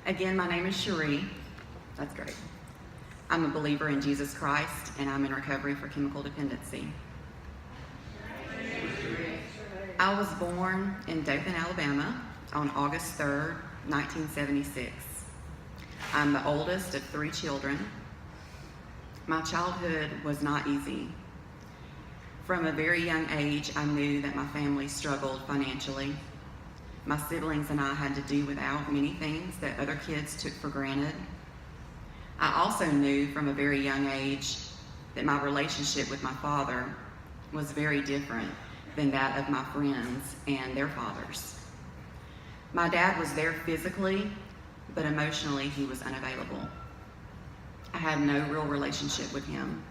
Again, my name is Cheri. That's great. I'm a believer in Jesus Christ, and I'm in recovery for chemical dependency. I was born in Dothan, Alabama on August 3rd, 1976. I'm the oldest of 3 children. My childhood was not easy. From a very young age, I knew that my family struggled financially. My siblings and I had to do without many things that other kids took for granted. I also knew from a very young age that my relationship with my father was very different than that of my friends and their fathers. My dad was there physically, but emotionally he was unavailable. I had no real relationship with him.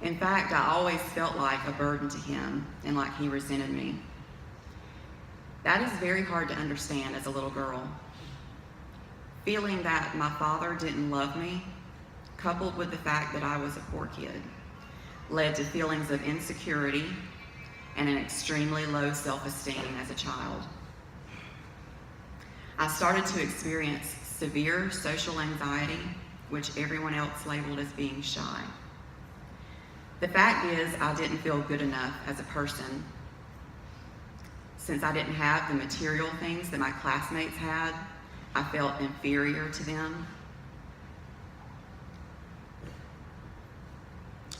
In fact, I always felt like a burden to him and like he resented me. That is very hard to understand as a little girl. Feeling that my father didn't love me, coupled with the fact that I was a poor kid, led to feelings of insecurity and an extremely low self-esteem as a child. I started to experience severe social anxiety, which everyone else labeled as being shy. The fact is, I didn't feel good enough as a person. Since I didn't have the material things that my classmates had, I felt inferior to them.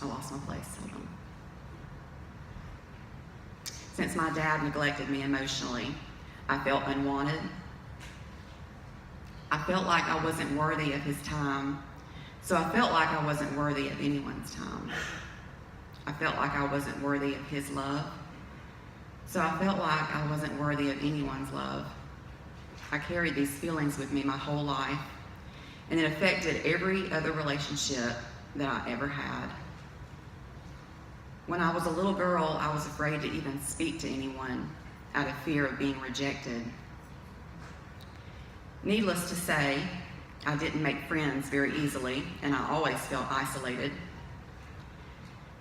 I lost my place, hold on. Since my dad neglected me emotionally, I felt unwanted. I felt like I wasn't worthy of his time, so I felt like I wasn't worthy of anyone's time. I felt like I wasn't worthy of his love, so I felt like I wasn't worthy of anyone's love. I carried these feelings with me my whole life, and it affected every other relationship that I ever had. When I was a little girl, I was afraid to even speak to anyone out of fear of being rejected. Needless to say, I didn't make friends very easily, and I always felt isolated.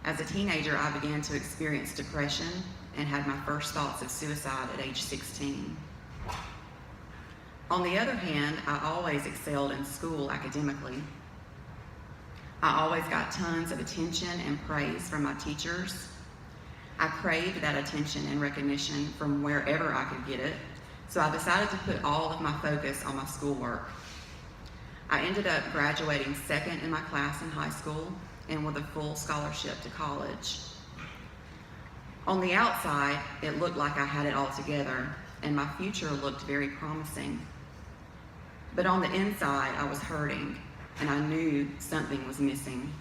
As a teenager, I began to experience depression and had my first thoughts of suicide at age 16. On the other hand, I always excelled in school academically. I always got tons of attention and praise from my teachers. I craved that attention and recognition from wherever I could get it, so I decided to put all of my focus on my schoolwork. I ended up graduating second in my class in high school and with a full scholarship to college. On the outside, it looked like I had it all together, and my future looked very promising. But on the inside, I was hurting, and I knew something was missing.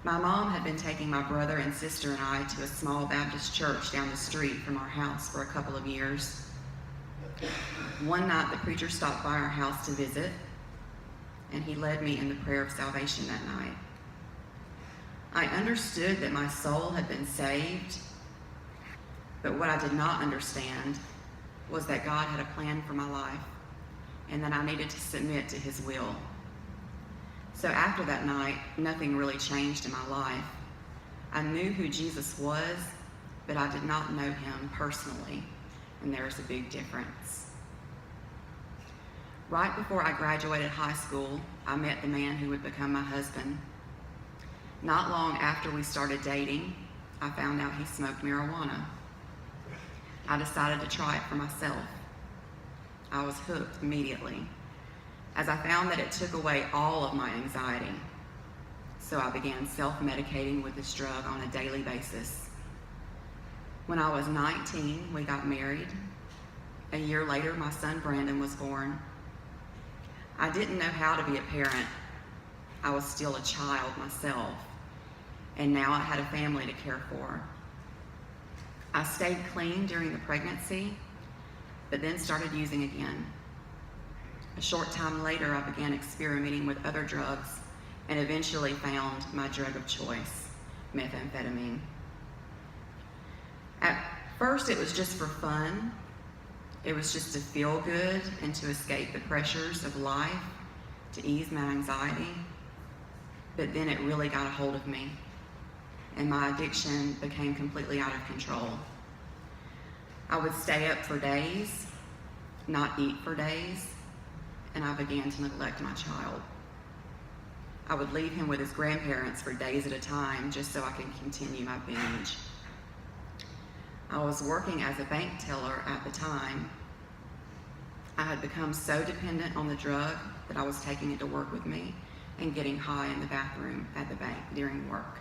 My mom had been taking my brother and sister and I to a small Baptist church down the street from our house for a couple of years. One night, the preacher stopped by our house to visit, and he led me in the prayer of salvation that night. I understood that my soul had been saved, but what I did not understand was that God had a plan for my life and that I needed to submit to his will. So after that night, nothing really changed in my life. I knew who Jesus was, but I did not know him personally, and there was a big difference. Right before I graduated high school, I met the man who would become my husband. Not long after we started dating, I found out he smoked marijuana. I decided to try it for myself. I was hooked immediately, as I found that it took away all of my anxiety. So I began self-medicating with this drug on a daily basis. When I was 19, we got married. A year later, my son Brandon was born. I didn't know how to be a parent. I was still a child myself, and now I had a family to care for. I stayed clean during the pregnancy, but then started using again. A short time later, I began experimenting with other drugs and eventually found my drug of choice, methamphetamine. At first, it was just for fun. It was just to feel good and to escape the pressures of life, to ease my anxiety. But then it really got a hold of me, and my addiction became completely out of control. I would stay up for days, not eat for days, and I began to neglect my child. I would leave him with his grandparents for days at a time just so I could continue my binge. I was working as a bank teller at the time. I had become so dependent on the drug that I was taking it to work with me and getting high in the bathroom at the bank during work.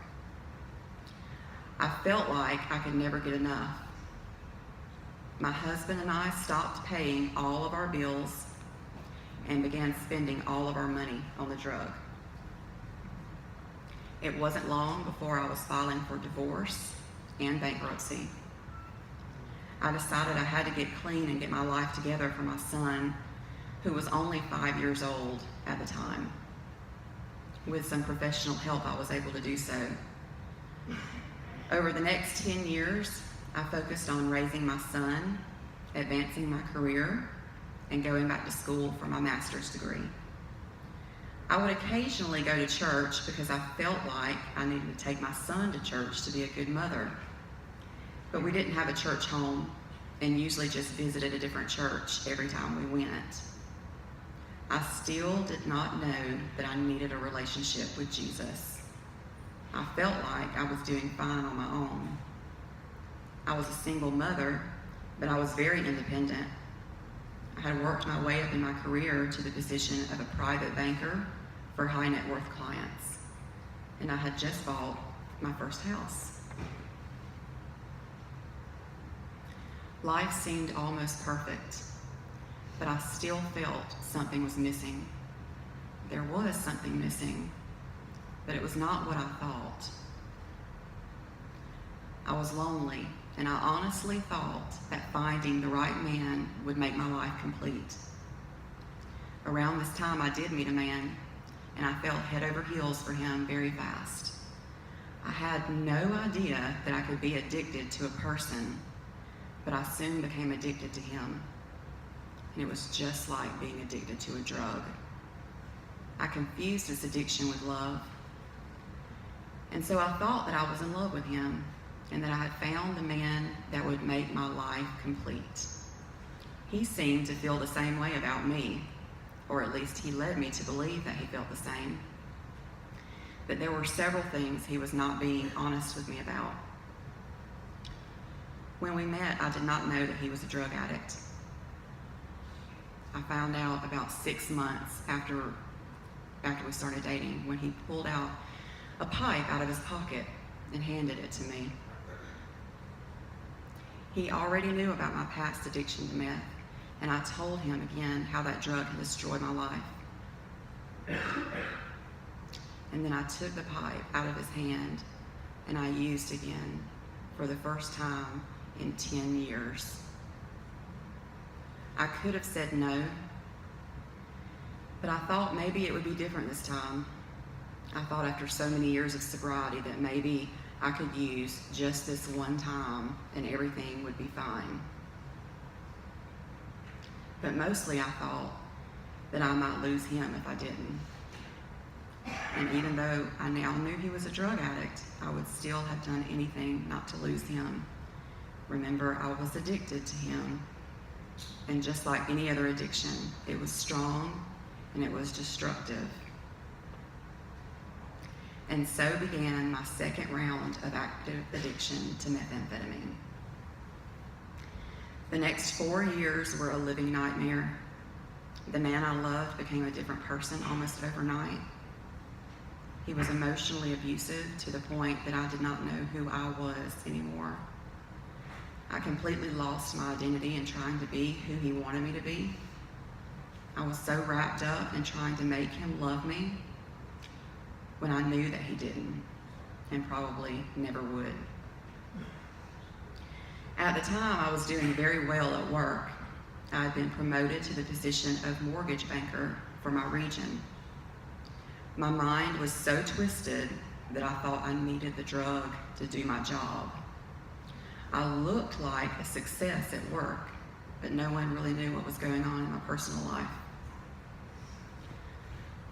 I felt like I could never get enough. My husband and I stopped paying all of our bills and began spending all of our money on the drug. It wasn't long before I was filing for divorce and bankruptcy. I decided I had to get clean and get my life together for my son, who was only 5 years old at the time. With some professional help, I was able to do so. Over the next 10 years, I focused on raising my son, advancing my career, and going back to school for my master's degree. I would occasionally go to church because I felt like I needed to take my son to church to be a good mother. But we didn't have a church home and usually just visited a different church every time we went. I still did not know that I needed a relationship with Jesus. I felt like I was doing fine on my own. I was a single mother, but I was very independent. I had worked my way up in my career to the position of a private banker for high net worth clients, and I had just bought my first house. Life seemed almost perfect, but I still felt something was missing. There was something missing, but it was not what I thought. I was lonely, and I honestly thought that finding the right man would make my life complete. Around this time, I did meet a man, and I fell head over heels for him very fast. I had no idea that I could be addicted to a person, but I soon became addicted to him. And it was just like being addicted to a drug. I confused this addiction with love. And so I thought that I was in love with him and that I had found the man that would make my life complete. He seemed to feel the same way about me, or at least he led me to believe that he felt the same. But there were several things he was not being honest with me about. When we met, I did not know that he was a drug addict. I found out about 6 months after we started dating, when he pulled out a pipe out of his pocket and handed it to me. He already knew about my past addiction to meth, and I told him again how that drug had destroyed my life. And then I took the pipe out of his hand and I used again for the first time in 10 years. I could have said no, but I thought maybe it would be different this time. I thought after so many years of sobriety that maybe I could use just this one time and everything would be fine. But mostly I thought that I might lose him if I didn't. And even though I now knew he was a drug addict, I would still have done anything not to lose him. Remember, I was addicted to him. And just like any other addiction, it was strong and it was destructive. And so began my second round of active addiction to methamphetamine. The next 4 years were a living nightmare. The man I loved became a different person almost overnight. He was emotionally abusive to the point that I did not know who I was anymore. I completely lost my identity in trying to be who he wanted me to be. I was so wrapped up in trying to make him love me when I knew that he didn't and probably never would. At the time, I was doing very well at work. I had been promoted to the position of mortgage banker for my region. My mind was so twisted that I thought I needed the drug to do my job. I looked like a success at work, but no one really knew what was going on in my personal life.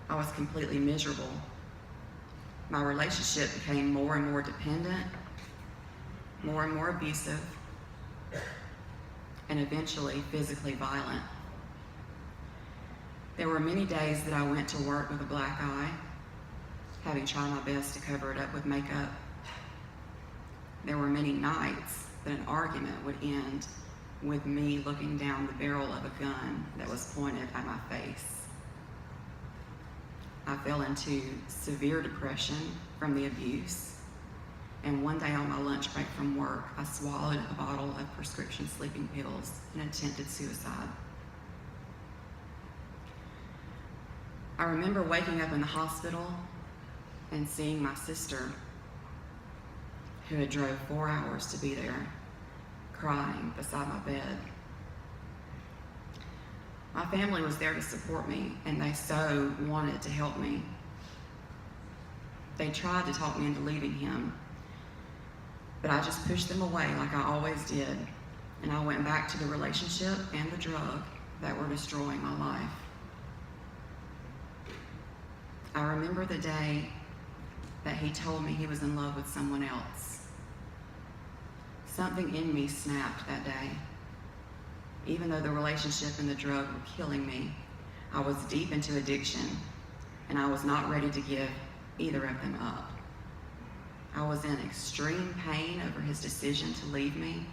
I was completely miserable. My relationship became more and more dependent, more and more abusive, and eventually physically violent. There were many days that I went to work with a black eye, having tried my best to cover it up with makeup. There were many nights that an argument would end with me looking down the barrel of a gun that was pointed at my face. I fell into severe depression from the abuse, and one day on my lunch break from work, I swallowed a bottle of prescription sleeping pills and attempted suicide. I remember waking up in the hospital and seeing my sister, who had drove 4 hours to be there, crying beside my bed. My family was there to support me, and they so wanted to help me. They tried to talk me into leaving him, but I just pushed them away like I always did, and I went back to the relationship and the drug that were destroying my life. I remember the day that he told me he was in love with someone else. Something in me snapped that day. Even though the relationship and the drug were killing me, I was deep into addiction, and I was not ready to give either of them up. I was in extreme pain over his decision to leave me,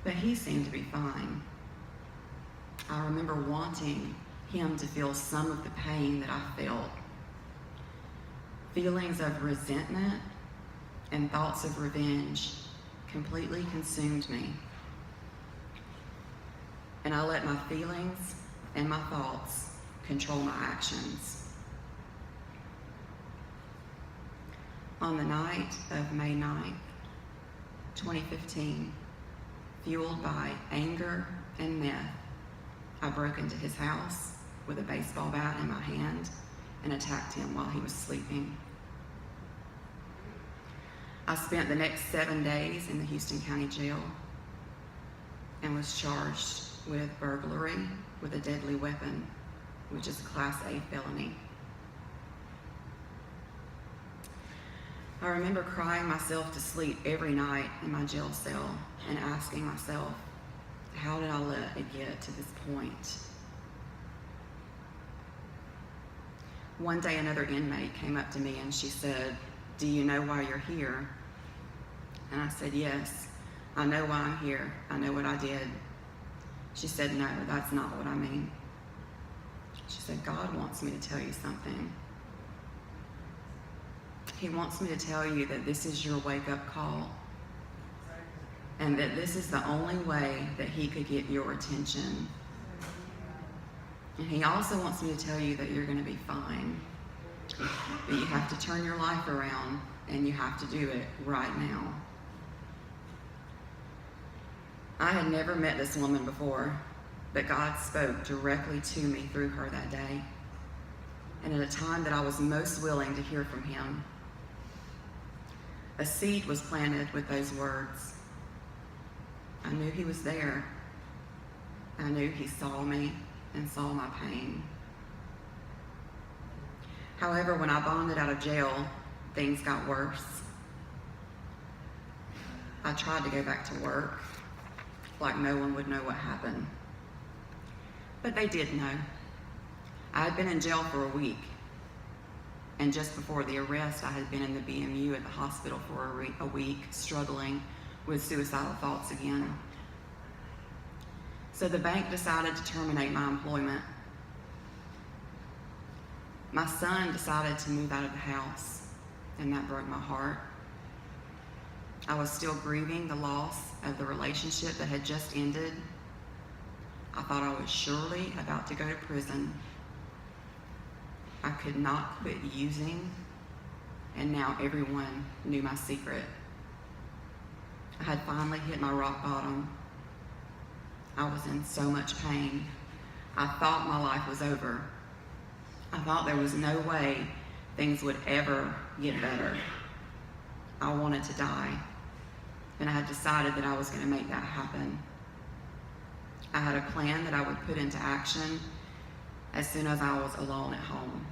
but he seemed to be fine. I remember wanting him to feel some of the pain that I felt. Feelings of resentment and thoughts of revenge completely consumed me. And I let my feelings and my thoughts control my actions. On the night of May 9th, 2015, fueled by anger and meth, I broke into his house with a baseball bat in my hand and attacked him while he was sleeping. I spent the next 7 days in the Houston County Jail and was charged with burglary with a deadly weapon, which is a Class A felony. I remember crying myself to sleep every night in my jail cell and asking myself, how did I let it get to this point? One day another inmate came up to me and she said, "Do you know why you're here?" And I said, "Yes, I know why I'm here. I know what I did." She said, "No, that's not what I mean." She said, "God wants me to tell you something. He wants me to tell you that this is your wake-up call, and that this is the only way that he could get your attention. And he also wants me to tell you that you're going to be fine, but you have to turn your life around, and you have to do it right now." I had never met this woman before, but God spoke directly to me through her that day, and at a time that I was most willing to hear from him. A seed was planted with those words. I knew he was there. I knew he saw me and saw my pain. However, when I bonded out of jail, things got worse. I tried to go back to work, like no one would know what happened. But they did know. I had been in jail for a week, and just before the arrest, I had been in the BMU at the hospital for a week, struggling with suicidal thoughts again. So the bank decided to terminate my employment. My son decided to move out of the house, and that broke my heart. I was still grieving the loss of the relationship that had just ended. I thought I was surely about to go to prison. I could not quit using, and now everyone knew my secret. I had finally hit my rock bottom. I was in so much pain. I thought my life was over. I thought there was no way things would ever get better. I wanted to die, and I had decided that I was going to make that happen. I had a plan that I would put into action as soon as I was alone at home.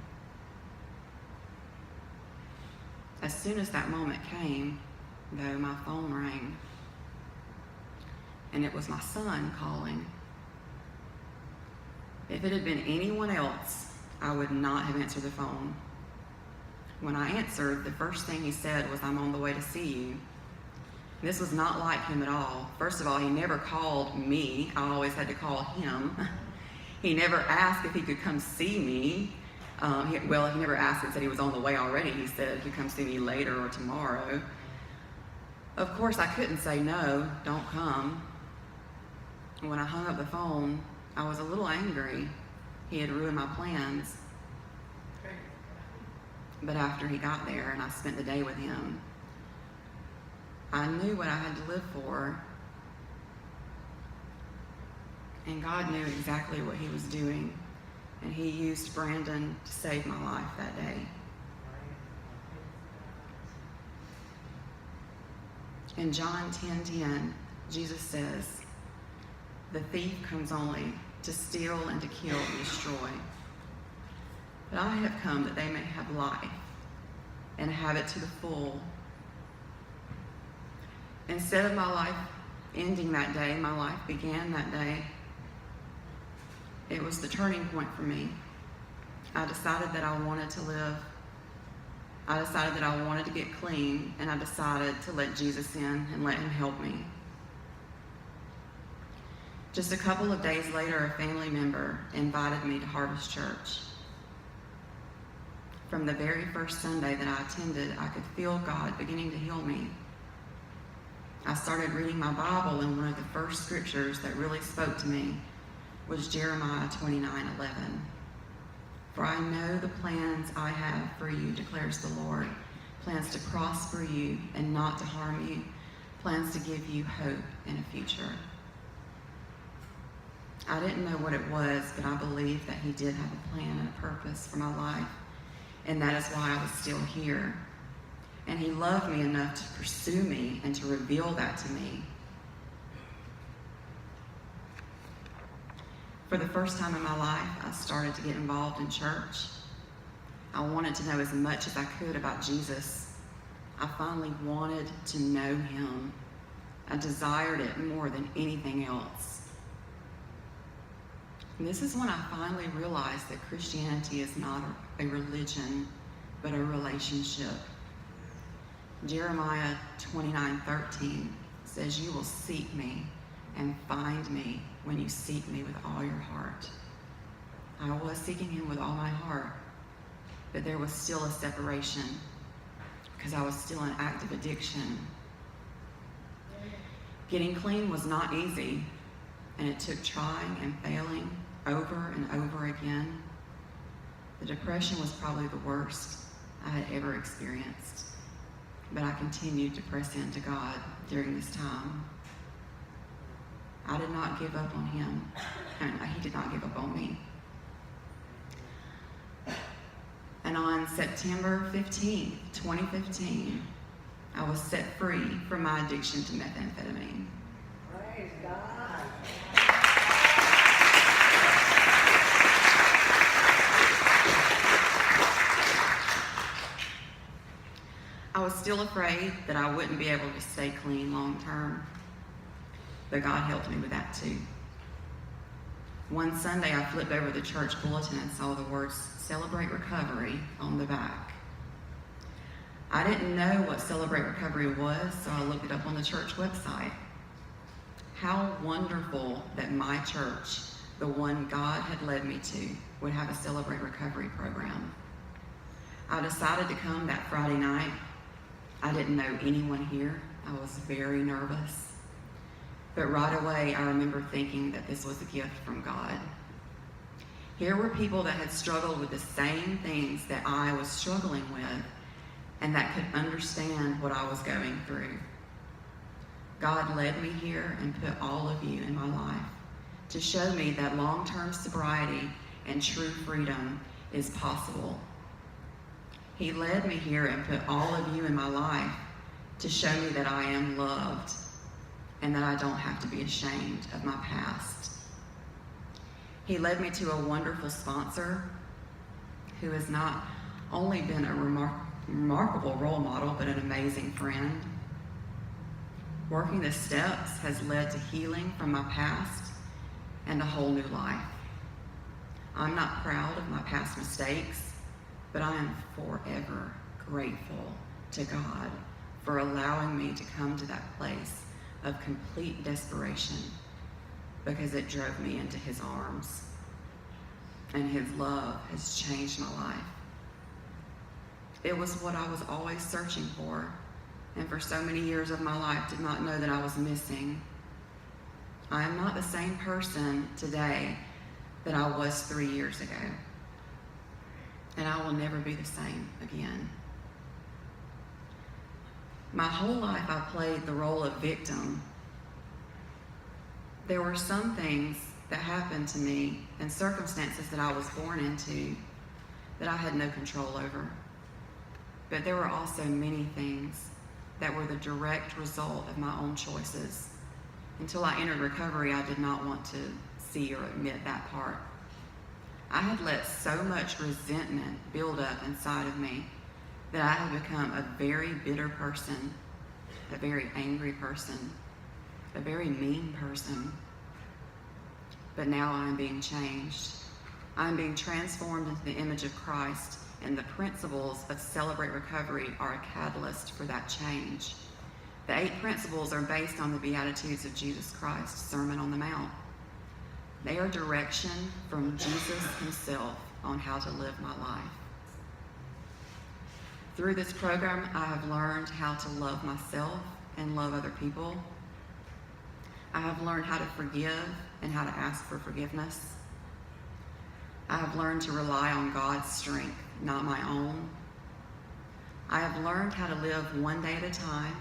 As soon as that moment came, though, my phone rang, and it was my son calling. If it had been anyone else, I would not have answered the phone. When I answered, the first thing he said was, "I'm on the way to see you." This was not like him at all. First of all, he never called me. I always had to call him. He never asked if he could come see me. He never asked and said he was on the way already. He said he'd come see me later or tomorrow. Of course, I couldn't say no, don't come. When I hung up the phone, I was a little angry. He had ruined my plans. But after he got there and I spent the day with him, I knew what I had to live for. And God knew exactly what he was doing. And he used Brandon to save my life that day. In John 10:10, Jesus says, "The thief comes only to steal and to kill and destroy. But I have come that they may have life and have it to the full." Instead of my life ending that day, my life began that day. It was the turning point for me. I decided that I wanted to live. I decided that I wanted to get clean, and I decided to let Jesus in and let him help me. Just a couple of days later, a family member invited me to Harvest Church. From the very first Sunday that I attended, I could feel God beginning to heal me. I started reading my Bible, and one of the first scriptures that really spoke to me was Jeremiah 29:11. "For I know the plans I have for you, declares the Lord, plans to prosper you and not to harm you, plans to give you hope and a future." I didn't know what it was, but I believed that he did have a plan and a purpose for my life, and that is why I was still here. And he loved me enough to pursue me and to reveal that to me. For the first time in my life, I started to get involved in church. I wanted to know as much as I could about Jesus. I finally wanted to know him. I desired it more than anything else. And this is when I finally realized that Christianity is not a religion, but a relationship. Jeremiah 29:13 says, "You will seek me and find me when you seek me with all your heart." I was seeking him with all my heart, but there was still a separation because I was still in active addiction. Getting clean was not easy, and it took trying and failing over and over again. The depression was probably the worst I had ever experienced, but I continued to press into God during this time. I did not give up on him, and he did not give up on me. And on September 15th, 2015, I was set free from my addiction to methamphetamine. Praise God. I was still afraid that I wouldn't be able to stay clean long term, but God helped me with that too. One Sunday, I flipped over the church bulletin and saw the words "Celebrate Recovery" on the back. I didn't know what Celebrate Recovery was, so I looked it up on the church website. How wonderful that my church, the one God had led me to, would have a Celebrate Recovery program. I decided to come that Friday night. I didn't know anyone here. I was very nervous. But right away, I remember thinking that this was a gift from God. Here were people that had struggled with the same things that I was struggling with, and that could understand what I was going through. God led me here and put all of you in my life to show me that long-term sobriety and true freedom is possible. He led me here and put all of you in my life to show me that I am loved and that I don't have to be ashamed of my past. He led me to a wonderful sponsor who has not only been a remarkable role model, but an amazing friend. Working the steps has led to healing from my past and a whole new life. I'm not proud of my past mistakes, but I am forever grateful to God for allowing me to come to that place of complete desperation, because it drove me into his arms. And his love has changed my life. It was what I was always searching for, and for so many years of my life did not know that I was missing. I am not the same person today that I was 3 years ago, and I will never be the same again. My whole life I played the role of victim. There were some things that happened to me and circumstances that I was born into that I had no control over. But there were also many things that were the direct result of my own choices. Until I entered recovery, I did not want to see or admit that part. I had let so much resentment build up inside of me that I had become a very bitter person, a very angry person, a very mean person. But now I am being changed. I am being transformed into the image of Christ, and the principles of Celebrate Recovery are a catalyst for that change. The 8 principles are based on the Beatitudes of Jesus Christ's Sermon on the Mount. They are direction from Jesus himself on how to live my life. Through this program, I have learned how to love myself and love other people. I have learned how to forgive and how to ask for forgiveness. I have learned to rely on God's strength, not my own. I have learned how to live one day at a time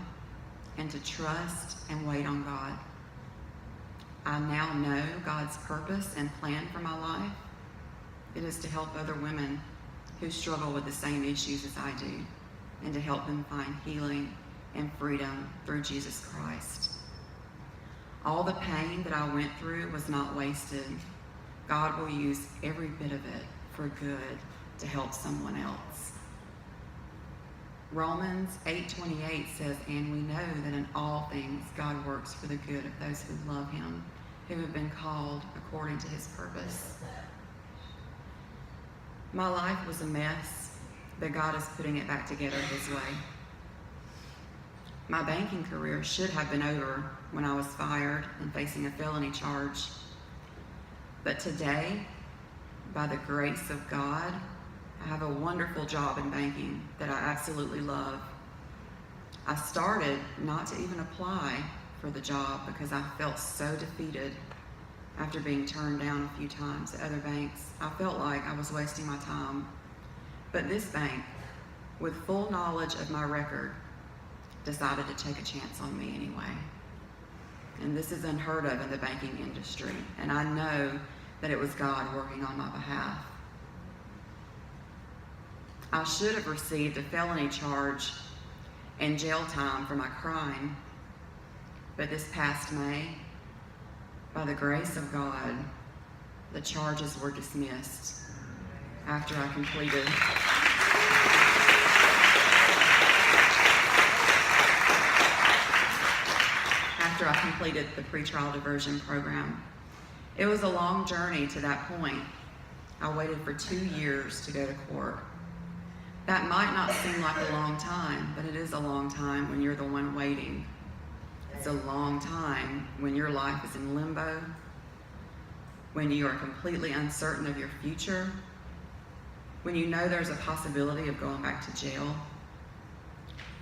and to trust and wait on God. I now know God's purpose and plan for my life. It is to help other women who struggle with the same issues as I do, and to help them find healing and freedom through Jesus Christ. All the pain that I went through was not wasted. God will use every bit of it for good to help someone else. Romans 8:28 says, "And we know that in all things God works for the good of those who love him, who have been called according to his purpose." My life was a mess, but God is putting it back together his way. My banking career should have been over when I was fired and facing a felony charge. But today, by the grace of God, I have a wonderful job in banking that I absolutely love. I started not to even apply for the job because I felt so defeated after being turned down a few times at other banks. I felt like I was wasting my time. But this bank, with full knowledge of my record, decided to take a chance on me anyway. And this is unheard of in the banking industry, and I know that it was God working on my behalf. I should have received a felony charge and jail time for my crime, but this past May, by the grace of God, the charges were dismissed after I completed the pretrial diversion program. It was a long journey to that point. I waited for 2 years to go to court. That might not seem like a long time, but it is a long time when you're the one waiting. It's a long time when your life is in limbo, when you are completely uncertain of your future, when you know there's a possibility of going back to jail.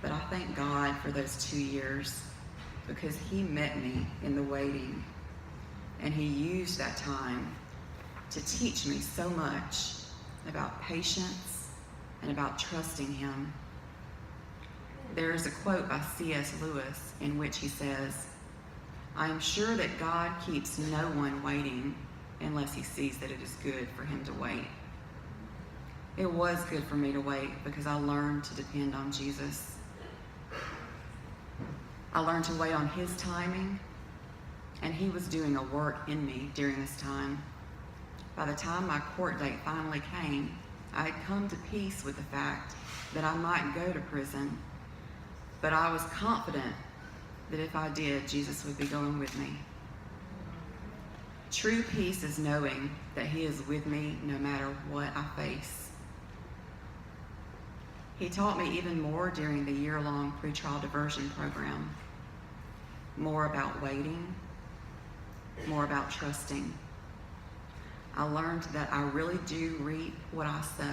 But I thank God for those 2 years, because he met me in the waiting, and he used that time to teach me so much about patience and about trusting him. There is a quote by C.S. Lewis in which he says, "I am sure that God keeps no one waiting unless he sees that it is good for him to wait." It was good for me to wait because I learned to depend on Jesus. I learned to wait on his timing, and he was doing a work in me during this time. By the time my court date finally came, I had come to peace with the fact that I might go to prison, but I was confident that if I did, Jesus would be going with me. True peace is knowing that He is with me no matter what I face. He taught me even more during the year-long pretrial diversion program. More about waiting, more about trusting. I learned that I really do reap what I sow.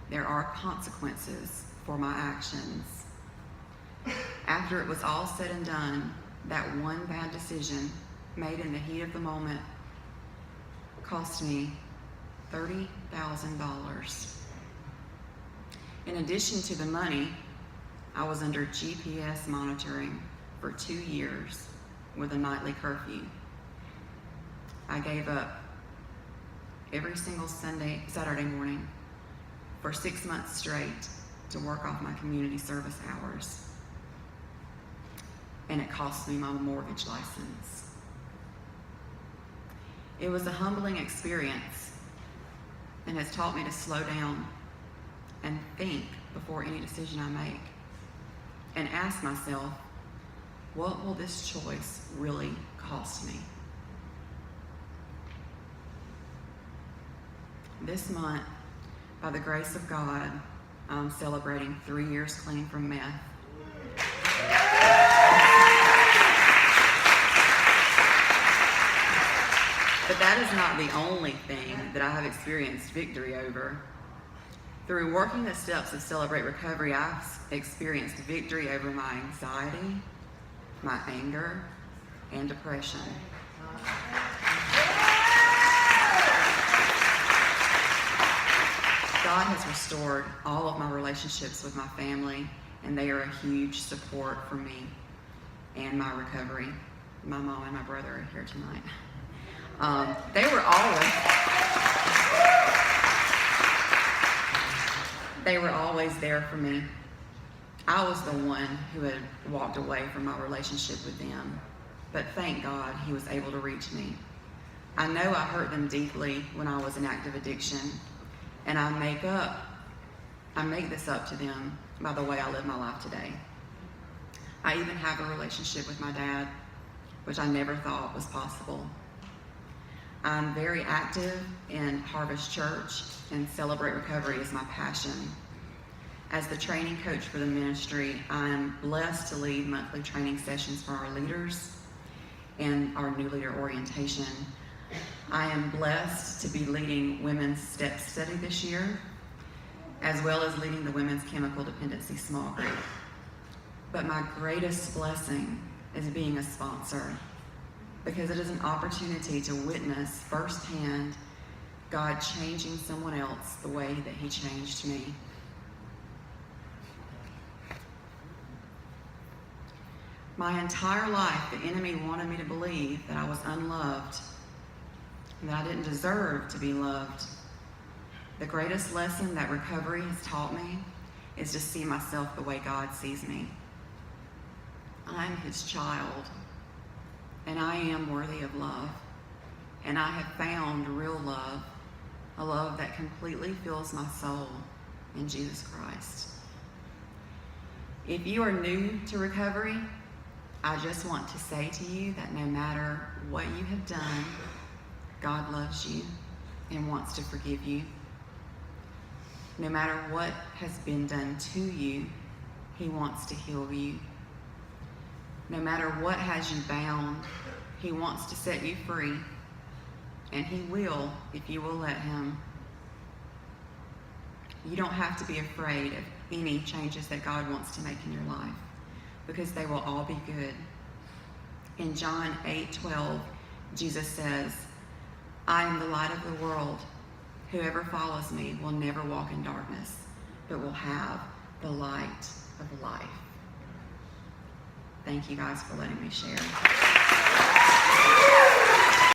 There are consequences for my actions. After it was all said and done, that one bad decision made in the heat of the moment cost me $30,000. In addition to the money, I was under GPS monitoring for 2 years with a nightly curfew. I gave up every single Saturday morning for 6 months straight to work off my community service hours. And it cost me my mortgage license. It was a humbling experience and has taught me to slow down and think before any decision I make and ask myself, what will this choice really cost me? This month, by the grace of God, I'm celebrating 3 years clean from meth. But that is not the only thing that I have experienced victory over. Through working the steps of Celebrate Recovery, I've experienced victory over my anxiety, my anger, and depression. God has restored all of my relationships with my family, and they are a huge support for me and my recovery. My mom and my brother are here tonight. They were always there for me. I was the one who had walked away from my relationship with them, but thank God He was able to reach me. I know I hurt them deeply when I was in active addiction, and I make this up to them by the way I live my life today. I even have a relationship with my dad, which I never thought was possible. I'm very active in Harvest Church, and Celebrate Recovery is my passion. As the training coach for the ministry, I am blessed to lead monthly training sessions for our leaders and our new leader orientation. I am blessed to be leading Women's Step Study this year, as well as leading the Women's Chemical Dependency Small Group. But my greatest blessing is being a sponsor, because it is an opportunity to witness firsthand God changing someone else the way that He changed me. My entire life, the enemy wanted me to believe that I was unloved, and that I didn't deserve to be loved. The greatest lesson that recovery has taught me is to see myself the way God sees me. I'm His child, and I am worthy of love. And I have found real love, a love that completely fills my soul in Jesus Christ. If you are new to recovery, I just want to say to you that no matter what you have done, God loves you and wants to forgive you. No matter what has been done to you, He wants to heal you. No matter what has you bound, He wants to set you free, and He will if you will let Him. You don't have to be afraid of any changes that God wants to make in your life, because they will all be good. In John 8:12, Jesus says, I am the light of the world. Whoever follows me will never walk in darkness, but will have the light of life. Thank you guys for letting me share.